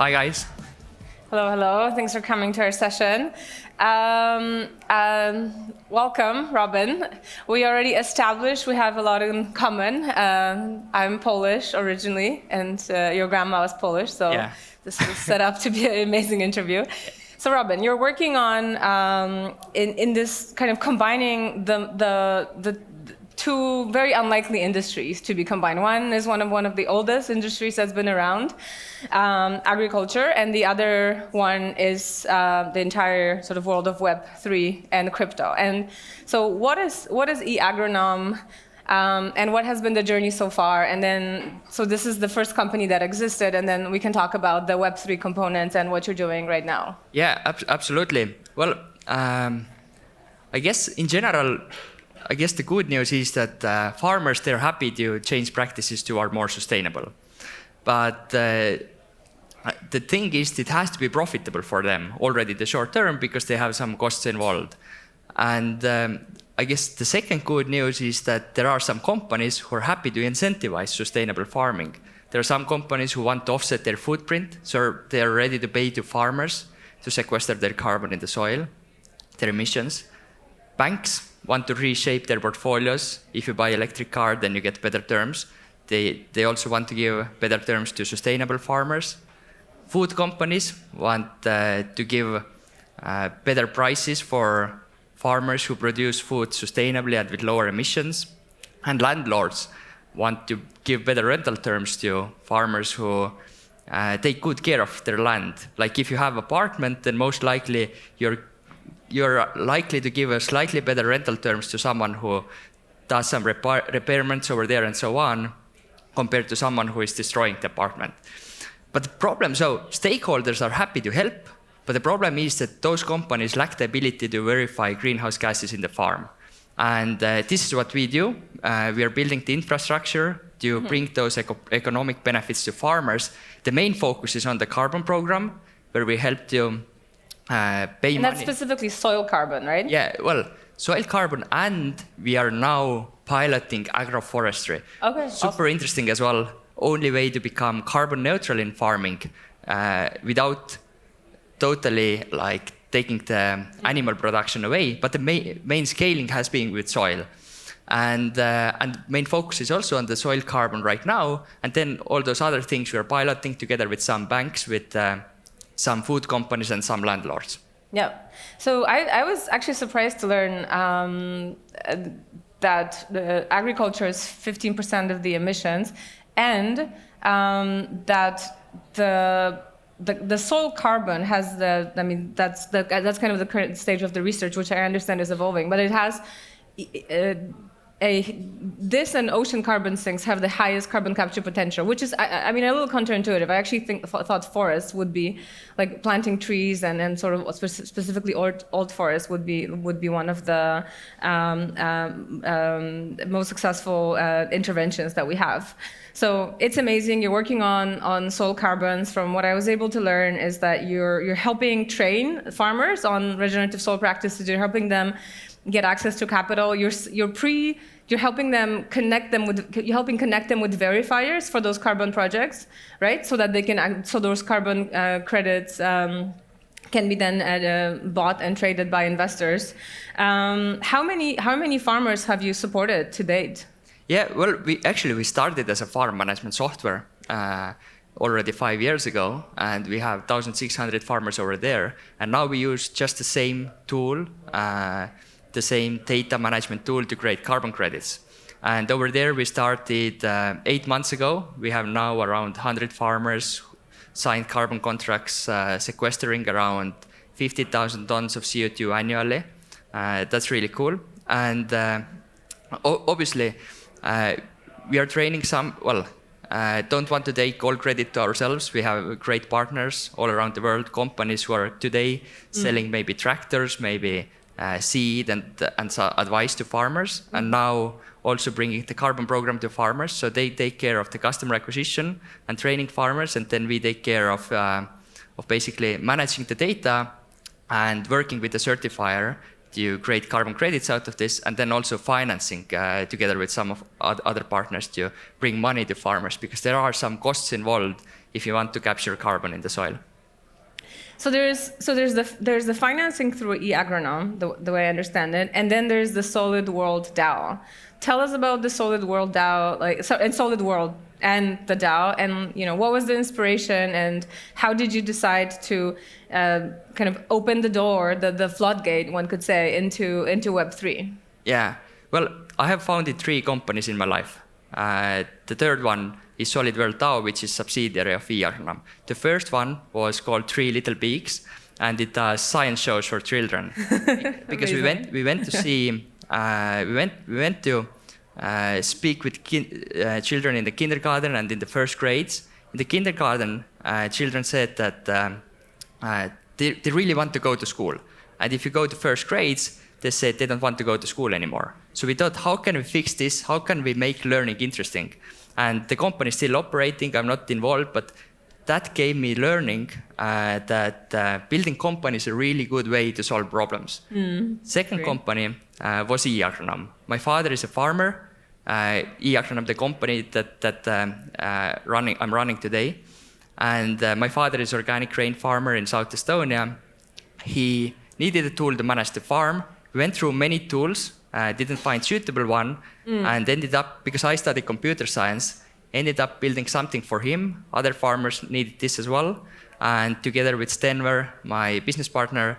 Hi, guys. Hello, hello. Thanks for coming to our session. Welcome, Robin. We already established we have a lot in common. I'm Polish originally, and your grandma was Polish, so Yeah. this was set up to be an amazing interview. So, Robin, you're working on in this kind of combining the two very unlikely industries to be combined. One is one of the oldest industries that's been around, agriculture, and the other one is the entire sort of world of Web3 and crypto. And so, what is eAgronom, and what has been the journey so far? And then, so this is the first company that existed, and then we can talk about the Web3 components and what you're doing right now. Yeah, absolutely. Well, I guess in general, the good news is that farmers, they're happy to change practices to are more sustainable. But the thing is, it has to be profitable for them already in the short term because they have some costs involved. And I guess the second good news is that there are some companies who are happy to incentivize sustainable farming. There are some companies who want to offset their footprint, so they are ready to pay to farmers to sequester their carbon in the soil, their emissions. Banks want to reshape their portfolios. If you buy an electric car, then you get better terms. They also want to give better terms to sustainable farmers. Food companies want to give better prices for farmers who produce food sustainably and with lower emissions. And landlords want to give better rental terms to farmers who take good care of their land. Like if you have an apartment, then most likely you're likely to give a slightly better rental terms to someone who does some repairments over there and so on, compared to someone who is destroying the apartment. But the problem, so stakeholders are happy to help, but the problem is that those companies lack the ability to verify greenhouse gases in the farm. And this is what we do. We are building the infrastructure to bring those economic benefits to farmers. The main focus is on the carbon program, where we help to pay and money. That's specifically soil carbon, right? Yeah, well, soil carbon, and we are now piloting agroforestry. Okay. Super interesting as well. Only way to become carbon neutral in farming without totally like taking the animal production away. But the main scaling has been with soil. And main focus is also on the soil carbon right now. And then all those other things we are piloting together with some banks, with some food companies and some landlords. Yeah. So I was actually surprised to learn that the agriculture is 15% of the emissions, and that the soil carbon has that's kind of the current stage of the research, which I understand is evolving, but it has this and ocean carbon sinks have the highest carbon capture potential, which is, a little counterintuitive. I actually thought forests would be, like planting trees and sort of specifically old forests would be one of the most successful interventions that we have. So it's amazing. You're working on soil carbons. From what I was able to learn is that you're helping train farmers on regenerative soil practices. You're helping them get access to capital. You're helping them connect them with verifiers for those carbon projects, right? So that they can those carbon credits can be then bought and traded by investors. How many farmers have you supported to date? Yeah, well, we started as a farm management software already 5 years ago, and we have 1,600 farmers over there. And now we use just the same tool, the same data management tool to create carbon credits. And over there we started 8 months ago. We have now around 100 farmers signed carbon contracts, sequestering around 50,000 tons of CO2 annually. That's really cool. And obviously, we are training some, don't want to take all credit to ourselves. We have great partners all around the world, companies who are today selling maybe tractors, maybe seed and advice to farmers, and now also bringing the carbon program to farmers. So they take care of the customer acquisition and training farmers, and then we take care of basically managing the data and working with the certifier to create carbon credits out of this, and then also financing together with some of other partners to bring money to farmers, because there are some costs involved if you want to capture carbon in the soil. So there's the financing through eAgronom, the way I understand it, and then there's the Solid World DAO. Tell us about the Solid World DAO, and Solid World and the DAO, and what was the inspiration, and how did you decide to kind of open the door, the floodgate, one could say, into Web3? Yeah, well, I have founded 3 companies in my life. The third one is Solid World DAO, which is a subsidiary of eAgronom. The first one was called 3 Little Pigs, and it does science shows for children. Because we went to see, we went to speak with children in the kindergarten and in the first grades. In the kindergarten, children said that they really want to go to school. And if you go to first grades, they said they don't want to go to school anymore. So we thought, how can we fix this? How can we make learning interesting? And the company is still operating. I'm not involved, but that gave me learning that building companies is a really good way to solve problems. Second company was eAgronom. My father is a farmer. eAgronom, the company that I'm running today. And my father is an organic grain farmer in South Estonia. He needed a tool to manage the farm. We went through many tools, didn't find suitable one, and ended up, because I studied computer science, ended up building something for him. Other farmers needed this as well. And together with Stenver, my business partner,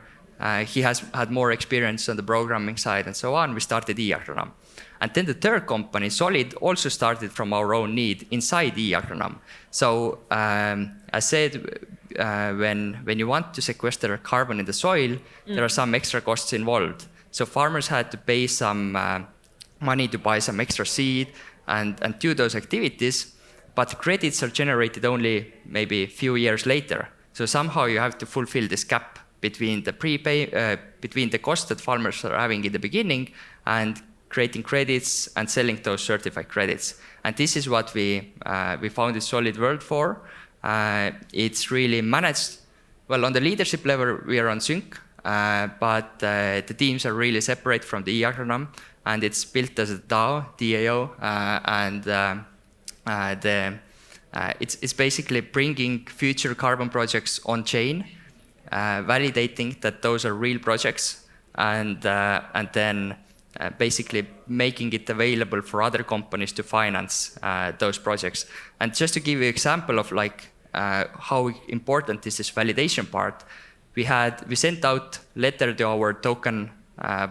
he has had more experience on the programming side and so on. We started eAgronom. And then the third company, Solid, also started from our own need inside eAgronom. So I said, when you want to sequester carbon in the soil, there are some extra costs involved. So farmers had to pay some money to buy some extra seed and do those activities, but credits are generated only maybe a few years later. So somehow you have to fulfill this gap between the between the cost that farmers are having in the beginning and creating credits and selling those certified credits. And this is what we founded Solid World for. It's really managed, well, on the leadership level, we are on sync, but the teams are really separate from the eAgronom, and it's built as a DAO, and it's basically bringing future carbon projects on chain, validating that those are real projects, and then basically making it available for other companies to finance those projects. And just to give you an example of how important is this validation part, we sent out letter to our token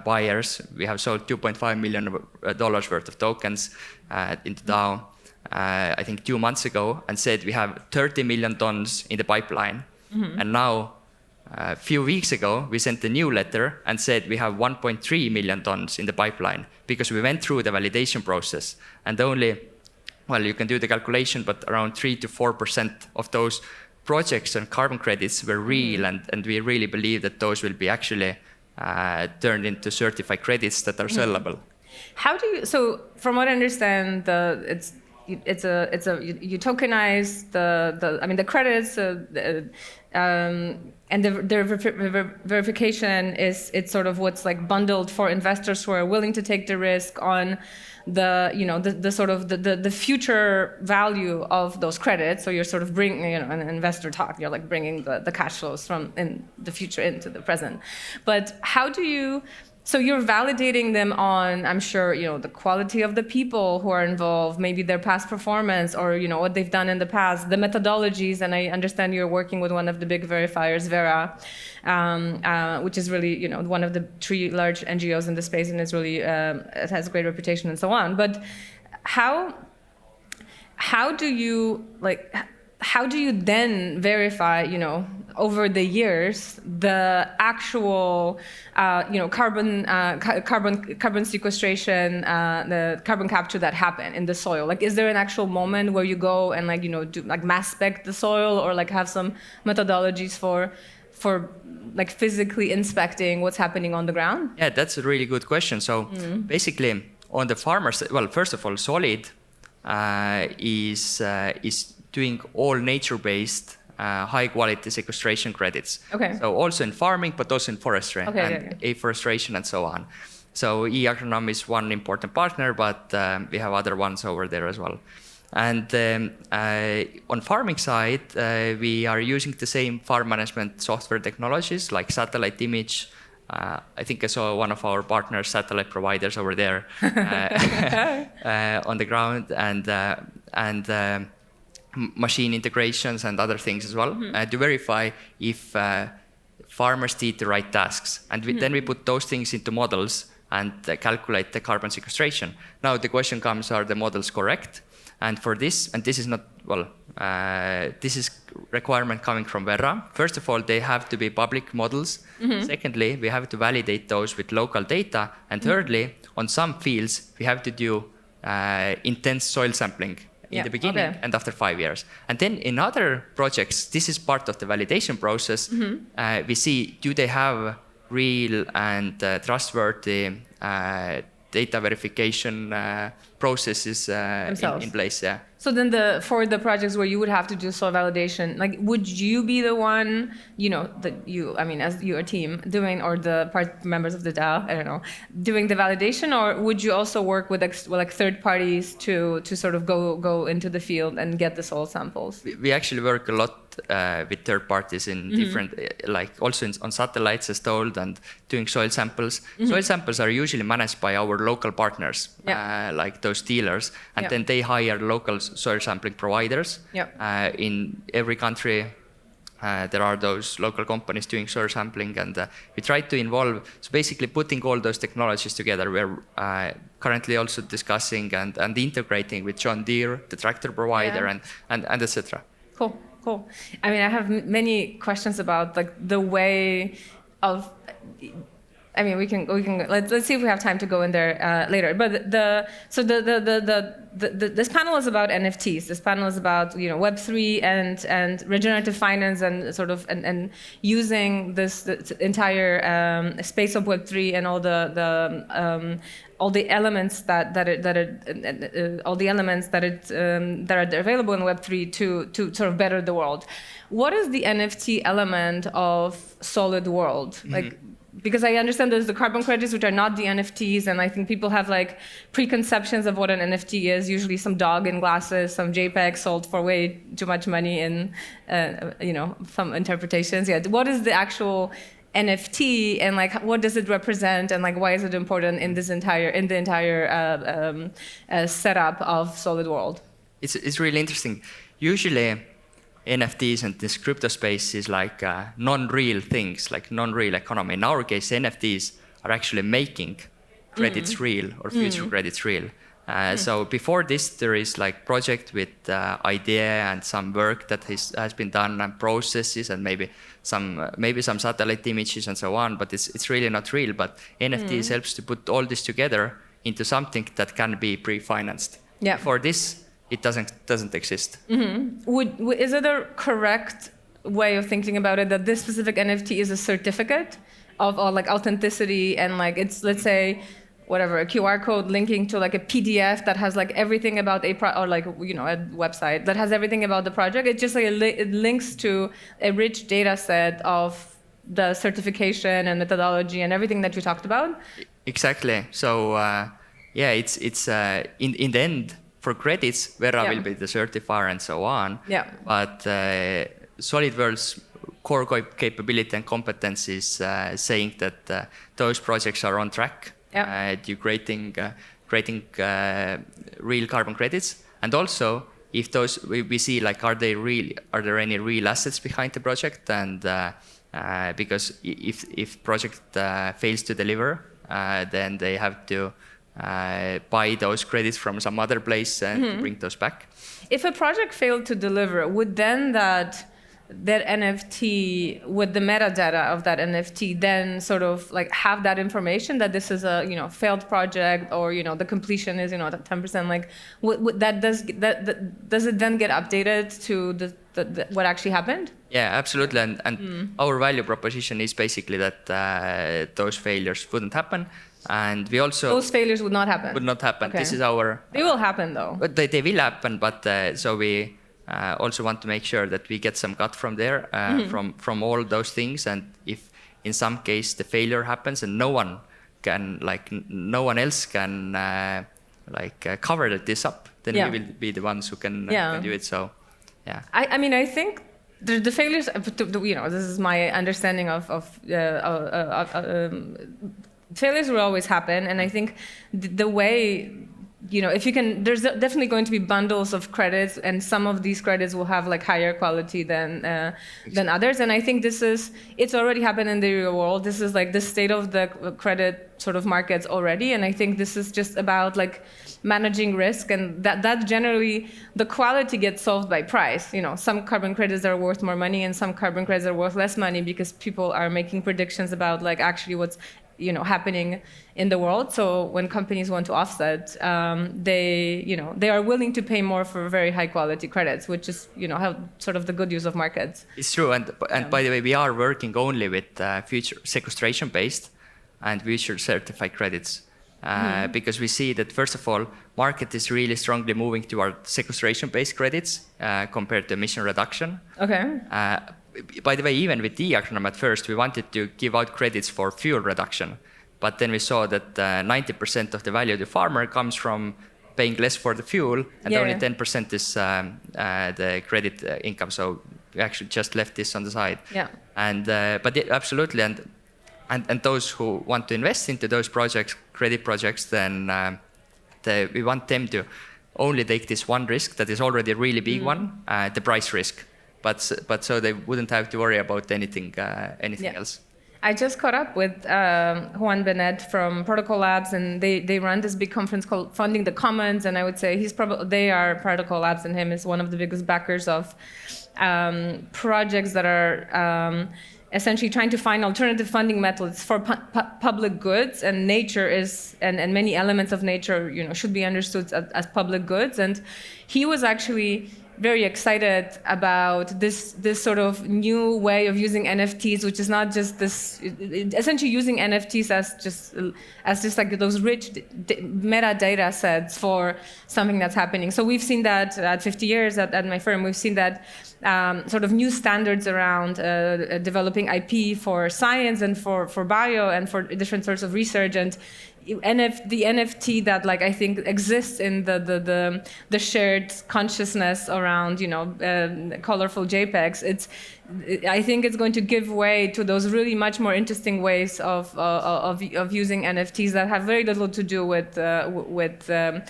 buyers. We have sold $2.5 million worth of tokens into DAO, I think 2 months ago, and said we have 30 million tons in the pipeline. And now, a few weeks ago, we sent a new letter and said we have 1.3 million tons in the pipeline, because we went through the validation process, and only, well, you can do the calculation, but around 3 to 4% of those projects and carbon credits were real, and we really believe that those will be actually turned into certified credits that are sellable. How do you? So, from what I understand, you tokenize the credits, and the verification it's sort of what's like bundled for investors who are willing to take the risk on the sort of the future value of those credits. So you're sort of bringing, an investor talk, you're like bringing the cash flows from in the future into the present. But how do you? So you're validating them on, I'm sure, the quality of the people who are involved, maybe their past performance, or what they've done in the past, the methodologies. And I understand you're working with one of the big verifiers, Vera, which is really one of the 3 large NGOs in the space, and it's really it has a great reputation and so on. But how do you then verify, over the years, the actual, carbon sequestration, the carbon capture that happened in the soil? Like, is there an actual moment where you go and do mass spec the soil, or have some methodologies for physically inspecting what's happening on the ground? Yeah, that's a really good question. So basically, on the farmers, well, first of all, Solid is doing all nature-based high-quality sequestration credits. Okay. So also in farming, but also in forestry afforestation and so on. So eAgronom is one important partner, but we have other ones over there as well. And on farming side, we are using the same farm management software technologies like satellite image. I think I saw one of our partners, satellite providers over there on the ground, and machine integrations and other things as well to verify if farmers did the right tasks. And then we put those things into models and calculate the carbon sequestration. Now the question comes, are the models correct? And for this, and this is not, well, this is requirement coming from Verra. First of all, they have to be public models. Secondly, we have to validate those with local data. And thirdly, on some fields, we have to do intense soil sampling in the beginning and after 5 years. And then in other projects, this is part of the validation process. We see, do they have real and trustworthy data verification processes in place. Yeah. So then for the projects where you would have to do soil validation, like would you be the one, as your team doing, or the members of the DAO, I don't know, doing the validation, or would you also work with like third parties to sort of go into the field and get the soil samples? We actually work a lot with third parties in different, like also on satellites as told, and doing soil samples. Soil samples are usually managed by our local partners, like those dealers, and then they hire local soil sampling providers. In every country, there are those local companies doing soil sampling, and we try to involve, so basically putting all those technologies together. We're currently also discussing and integrating with John Deere, the tractor provider, and etc. Cool. I mean, I have many questions about like the way of. I mean, we can let's see if we have time to go in there later. But this panel is about NFTs. This panel is about Web3 and regenerative finance and sort of and using this entire space of Web3 and all the elements that are available in Web3 to sort of better the world. What is the NFT element of Solid World? Like, because I understand there's the carbon credits, which are not the NFTs, and I think people have like preconceptions of what an NFT is. Usually some dog in glasses, some JPEG sold for way too much money in, some interpretations. Yeah, what is the actual NFT, and like what does it represent, and like why is it important in the entire setup of Solid World? It's really interesting. Usually, NFTs and this crypto space is like non-real things, like non-real economy. In our case, NFTs are actually making credits real or future credits real. So before this, there is like project with idea and some work that has been done and processes and maybe some satellite images and so on. But it's really not real. But NFTs helps to put all this together into something that can be pre-financed. Yeah. For this, it doesn't exist. Is it a correct way of thinking about it that this specific NFT is a certificate of like authenticity, and like it's, let's say, whatever, a QR code linking to like a PDF that has like everything about a website that has everything about the project? It just like it links to a rich data set of the certification and methodology and everything that you talked about. Exactly. So it's in the end, for credits, Verra will be the certifier and so on. Yeah. But Solid World's core capability and competence is saying that those projects are on track to creating real carbon credits. And also, if those we see like, are there any real assets behind the project? And because if project fails to deliver, then they have to buy those credits from some other place and bring those back. If a project failed to deliver, would then that NFT with the metadata of that NFT then sort of like have that information that this is a failed project, or the completion is at 10%? Like does it then get updated to the what actually happened? Yeah, absolutely. And our value proposition is basically that those failures wouldn't happen. And we also... Those failures would not happen? Would not happen. Okay. This is our... They will happen, though. But they will happen, but so we also want to make sure that we get some cut from there, from all those things. And if in some case the failure happens and no one else can cover this up, then we will be the ones who can do it. So, yeah. I mean, I think the failures, this is my understanding of failures will always happen, and I think the way, if you can, there's definitely going to be bundles of credits, and some of these credits will have like higher quality than others. And I think it's already happened in the real world. This is like the state of the credit sort of markets already, and I think this is just about like managing risk, and that generally the quality gets solved by price. Some carbon credits are worth more money, and some carbon credits are worth less money because people are making predictions about like actually what's happening in the world. So when companies want to offset, they are willing to pay more for very high quality credits, which is how sort of the good use of markets. It's true, and by the way, we are working only with future sequestration based and future certified credits, because we see that first of all, market is really strongly moving toward sequestration based credits compared to emission reduction. Okay. By the way, even with eAgronom at first, we wanted to give out credits for fuel reduction. But then we saw that 90% of the value to farmer comes from paying less for the fuel, and only 10% is the credit income. So we actually just left this on the side. Yeah. And absolutely, and those who want to invest into those projects, credit projects, then we want them to only take this one risk that is already a really big one, the price risk. But so they wouldn't have to worry about anything else. I just caught up with Juan Benet from Protocol Labs, and they run this big conference called Funding the Commons, and I would say they are Protocol Labs, and him is one of the biggest backers of projects that are essentially trying to find alternative funding methods for public goods, and nature is, and many elements of nature, should be understood as public goods. And he was actually very excited about this sort of new way of using NFTs, which is not just this, essentially using NFTs as just like those rich metadata sets for something that's happening. So we've seen that at 50 years at my firm. We've seen that sort of new standards around developing IP for science and for bio and for different sorts of research. And the NFT that I think exists in the shared consciousness around colorful JPEGs, I think it's going to give way to those really much more interesting ways of using NFTs that have very little to do with the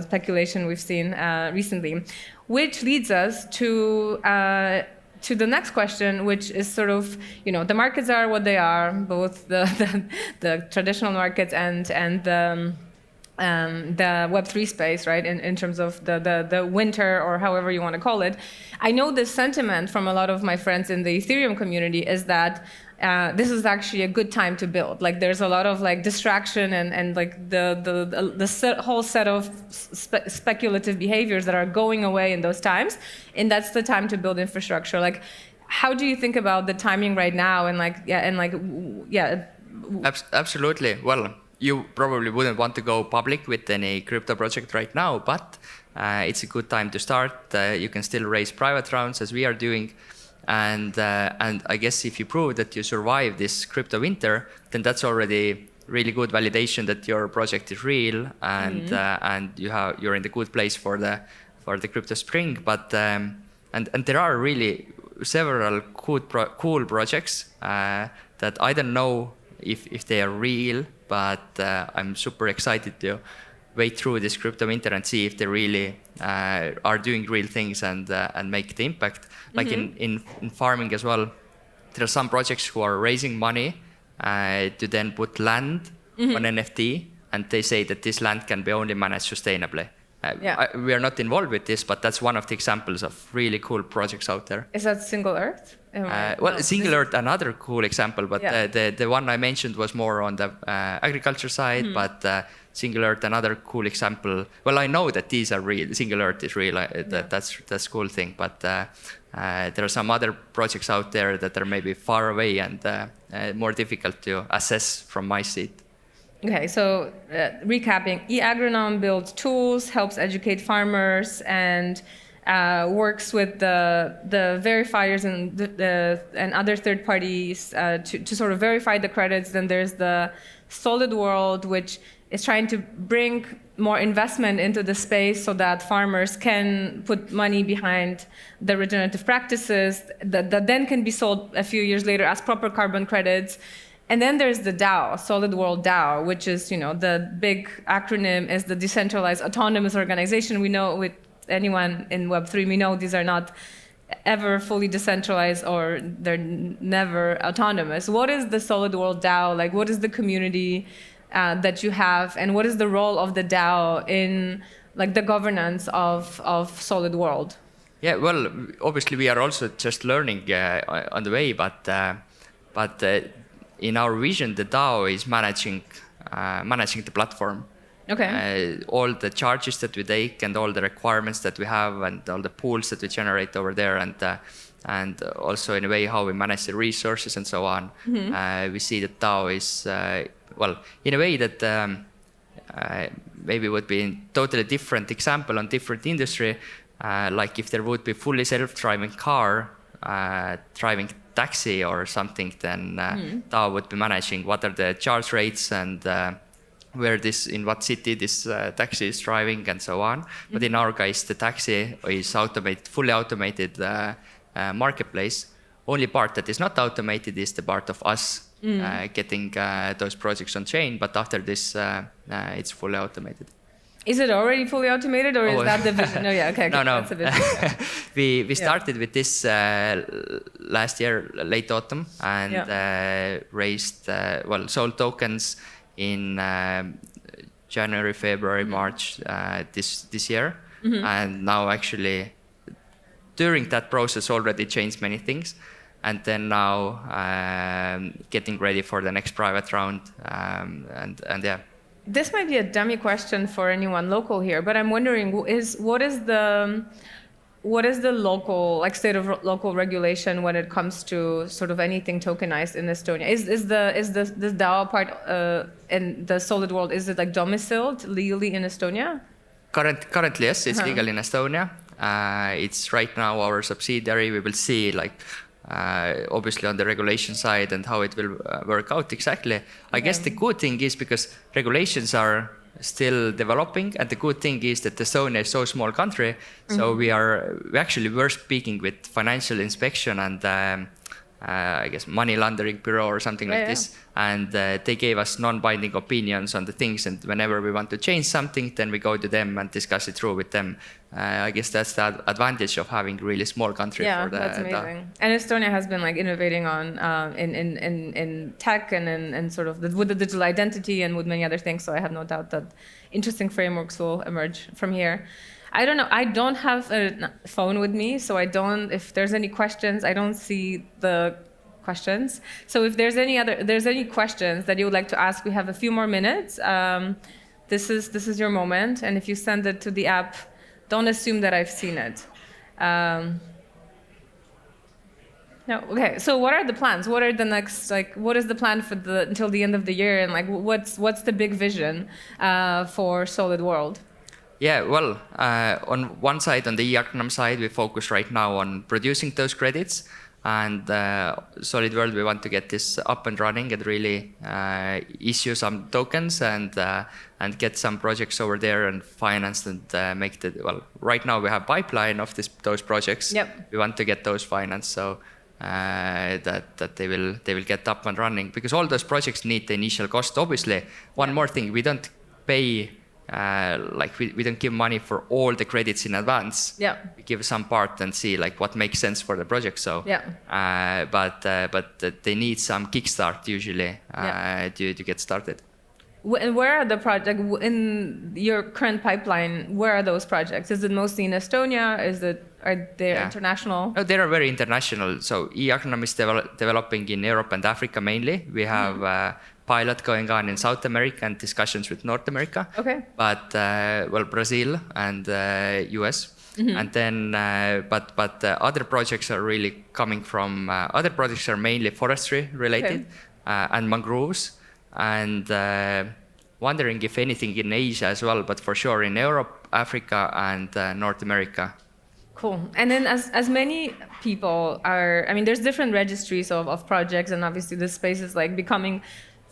speculation we've seen recently, which leads us to the next question, which is sort of, the markets are what they are, both the traditional markets and the Web3 space, right? In terms of the winter, or however you want to call it. I know the sentiment from a lot of my friends in the Ethereum community is that this is actually a good time to build. There's a lot of distraction and the whole set of speculative behaviors that are going away in those times, and that's the time to build infrastructure. How do you think about the timing right now? Absolutely. Well, you probably wouldn't want to go public with any crypto project right now, but it's a good time to start. You can still raise private rounds as we are doing. And I guess if you prove that you survive this crypto winter, then that's already really good validation that your project is real, and you're in the good place for the crypto spring. But and there are really several cool projects that I don't know if they are real, but I'm super excited to wait through this crypto winter and see if they really are doing real things and make the impact. In farming as well, there are some projects who are raising money to then put land on NFT, and they say that this land can be only managed sustainably. We are not involved with this, but that's one of the examples of really cool projects out there. Is that Single Earth? Single Earth, another cool example, but the one I mentioned was more on the agriculture side, but Single Earth, another cool example. Well, I know that these are real. Single Earth is real. That's a cool thing, but there are some other projects out there that are maybe far away and more difficult to assess from my seat. Okay, so recapping, eAgronom builds tools, helps educate farmers, and works with the verifiers and other third parties to sort of verify the credits. Then there's the Solid World, which is trying to bring more investment into the space so that farmers can put money behind the regenerative practices that then can be sold a few years later as proper carbon credits. And then there's the DAO, Solid World DAO, which is, the big acronym is the Decentralized Autonomous Organization. We know with anyone in Web3, we know these are not ever fully decentralized or they're never autonomous. What is the Solid World DAO? Like, what is the community that you have, and what is the role of the DAO in like the governance of Solid World? Yeah, well, obviously we are also just learning on the way, but in our vision, the DAO is managing the platform. Okay. All the charges that we take and all the requirements that we have and all the pools that we generate over there and also in a way how we manage the resources and so on. We see that DAO is, in a way that maybe would be a totally different example on different industry. Like if there would be fully self-driving car, driving taxi or something, then DAO would be managing what are the charge rates and in what city this taxi is driving and so on. But in our case, the taxi is fully automated marketplace. Only part that is not automated is the part of us getting those projects on chain. But after this, it's fully automated. Is it already fully automated, or is that the vision? No, yeah, okay. No. That's the vision, yeah. we started with this last year, late autumn, and raised, sold tokens in January, February, March this year. And now actually, during that process, already changed many things. And then now getting ready for the next private round, and yeah. This might be a dummy question for anyone local here, but I'm wondering what is the local, like state of local regulation when it comes to sort of anything tokenized in Estonia? Is the DAO part in the Solid World, is it like domiciled legally in Estonia? Currently, yes, it's legal in Estonia. It's right now our subsidiary. We will see obviously on the regulation side and how it will work out exactly. I guess the good thing is because regulations are still developing, and the good thing is that Estonia is so small country, so we actually were speaking with financial inspection and I guess money laundering bureau or something like this, and they gave us non-binding opinions on the things, and whenever we want to change something, then we go to them and discuss it through with them. I guess that's the advantage of having really small country. Yeah, that's amazing. And Estonia has been like innovating on in tech and in sort of with the digital identity and with many other things. So I have no doubt that interesting frameworks will emerge from here. I don't know. I don't have a phone with me, so if there's any questions, I don't see the questions. So if there's any questions that you would like to ask, we have a few more minutes. This is your moment, and if you send it to the app, don't assume that I've seen it. No, okay. So what are the plans? What are the next, what is the plan for until the end of the year, and what's the big vision for Solid World? Yeah, well, on one side, on the eAgronom side, we focus right now on producing those credits. And Solid World, we want to get this up and running and really issue some tokens and get some projects over there and finance and make right now we have pipeline of those projects. Yep. We want to get those financed so that they will get up and running, because all those projects need the initial cost. Obviously, one more thing, we don't pay. We don't give money for all the credits in advance. Yeah. We give some part and see what makes sense for the project. So, but they need some kickstart usually to get started. And where are the projects in your current pipeline? Where are those projects? Is it mostly in Estonia? Are they international? No, they are very international. So eAgronom is developing in Europe and Africa mainly. We have pilot going on in South America and discussions with North America. Okay. But Brazil and US. And then but other projects are really coming from other projects are mainly forestry related and mangroves, and wondering if anything in Asia as well, but for sure in Europe, Africa, and North America. Cool. And then as many people are, there's different registries of projects, and obviously this space is becoming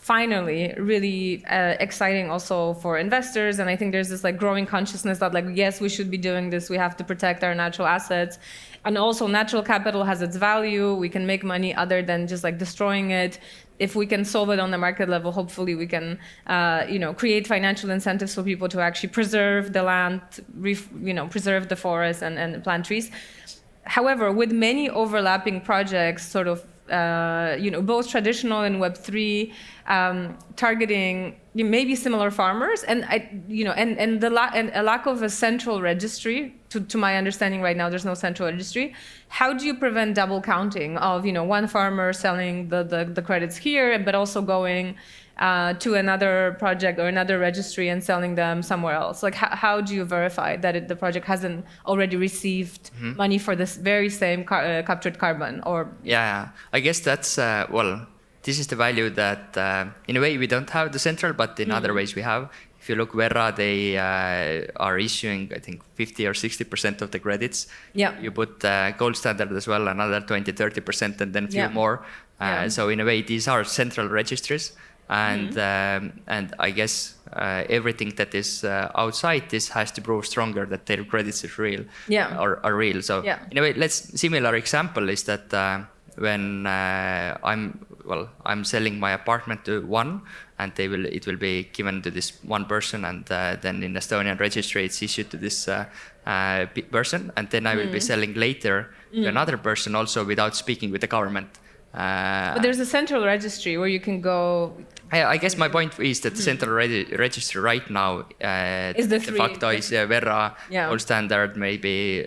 finally really exciting also for investors. And I think there's this like growing consciousness that like, yes, we should be doing this. We have to protect our natural assets. And also natural capital has its value. We can make money other than just like destroying it. If we can solve it on the market level, hopefully we can, create financial incentives for people to actually preserve the land, preserve the forest and plant trees. However, with many overlapping projects, sort of, both traditional and Web3, targeting maybe similar farmers, and a lack of a central registry. To my understanding, right now there's no central registry. How do you prevent double counting of one farmer selling the credits here, but also going to another project or another registry and selling them somewhere else? Like, how do you verify that the project hasn't already received money for this very same captured carbon? Or yeah, I guess that's this is the value that in a way we don't have the central, but in other ways we have. If you look Verra, they are issuing, I think, 50 or 60% of the credits. Yeah. You put gold standard as well, another 20-30%, and then a few more. So in a way, these are central registries. And I guess everything that is outside this has to prove stronger that their credits is real, are real. So in a way, similar example is that when I'm selling my apartment to one, and it will be given to this one person, and then in Estonian registry it's issued to this person, and then I will be selling later to another person also without speaking with the government. But there's a central registry where you can go. I guess my point is that the central registry right now is de facto is Verra, Gold Standard, maybe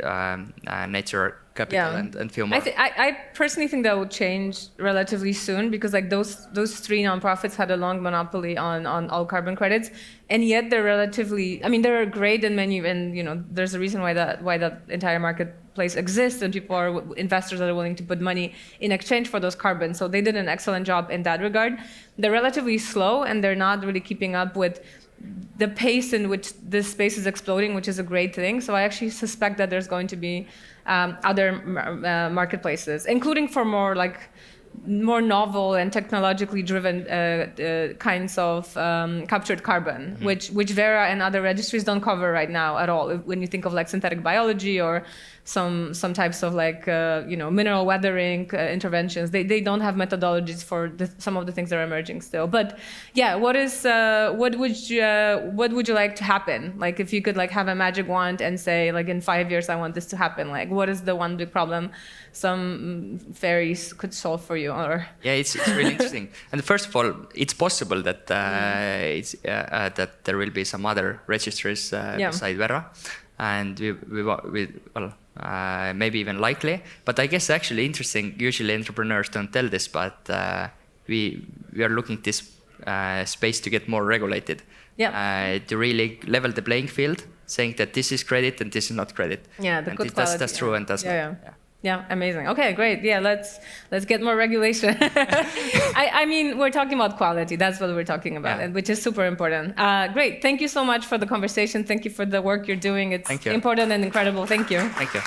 Nature Capital, and few more. I personally think that will change relatively soon, because like those three nonprofits had a long monopoly on all carbon credits, and yet they're relatively. I mean, they're great in many, and there's a reason why that entire marketplace exists, and people are investors that are willing to put money in exchange for those carbons. So they did an excellent job in that regard. They're relatively slow, and they're not really keeping up with the pace in which this space is exploding, which is a great thing. So I actually suspect that there's going to be other marketplaces, including for more novel and technologically driven kinds of captured carbon, which Verra and other registries don't cover right now at all. When you think of like synthetic biology or some types of mineral weathering interventions, they don't have methodologies for some of the things that are emerging still. But yeah, what would you like to happen? Like, if you could have a magic wand and say, like, in 5 years I want this to happen, like, what is the one big problem some fairies could solve for you? Or it's really interesting. And first of all, it's possible that that there will be some other registries beside Verra, and maybe even likely. But I guess actually interesting, usually entrepreneurs don't tell this, but we are looking at this space to get more regulated, to really level the playing field, saying that this is credit and this is not credit. That's true, and that's Yeah, amazing. Okay, great. Yeah, let's get more regulation. I mean, we're talking about quality. That's what we're talking about, which is super important. Great. Thank you so much for the conversation. Thank you for the work you're doing. It's important and incredible. Thank you. Thank you.